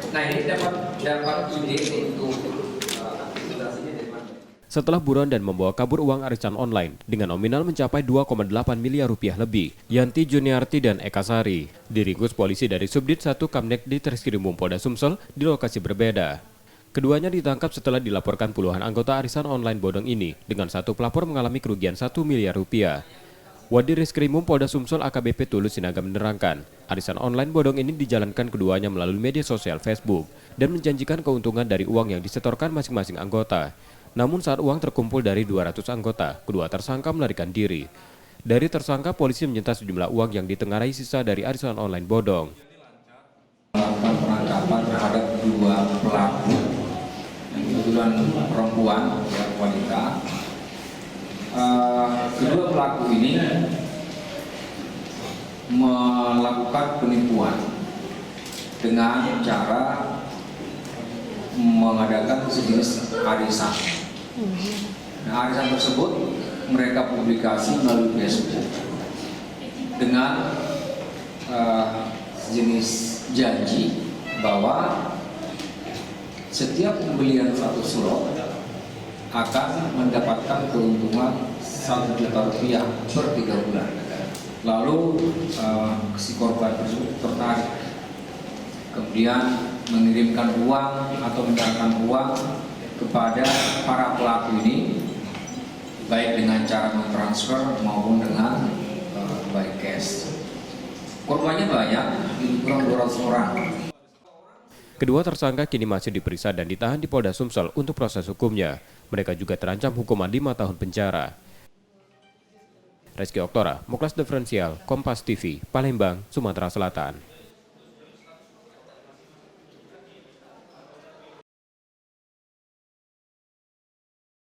Nah ini dapat ide untuk aktivitasnya dari mana? Setelah buron dan membawa kabur uang arisan online dengan nominal mencapai 2,8 miliar rupiah lebih, Yanti Juniarti dan Eka Sari diringkus polisi dari Subdit 1 Kamnek di Treskrim Polda Sumsel di lokasi berbeda. Keduanya ditangkap setelah dilaporkan puluhan anggota arisan online bodong ini dengan satu pelapor mengalami kerugian 1 miliar rupiah. Wadireskrim Polda Sumsel AKBP Tulus Sinaga menerangkan, arisan online bodong ini dijalankan keduanya melalui media sosial Facebook dan menjanjikan keuntungan dari uang yang disetorkan masing-masing anggota. Namun saat uang terkumpul dari 200 anggota, kedua tersangka melarikan diri. Dari tersangka, polisi menyita sejumlah uang yang ditengarai sisa dari arisan online bodong. Melakukan penangkapan terhadap dua pelaku, yang kebetulan perempuan, ya, wanita. Kedua pelaku ini melakukan penipuan dengan cara mengadakan sejenis arisan. Nah, arisan tersebut mereka publikasi melalui Facebook dengan sejenis janji bahwa setiap pembelian satu slot akan mendapatkan keuntungan 1 juta rupiah per 3 bulan. Lalu si korban tersebut tertarik, kemudian mengirimkan uang atau menyerahkan uang kepada para pelaku ini, baik dengan cara mentransfer maupun dengan by cash. Korbannya banyak, kurang 200 orang. Kedua tersangka kini masih diperiksa dan ditahan di Polda Sumsel untuk proses hukumnya. Mereka juga terancam hukuman 5 tahun penjara. Reski Oktora, Muklas Diferensial, Kompas TV, Palembang, Sumatera Selatan.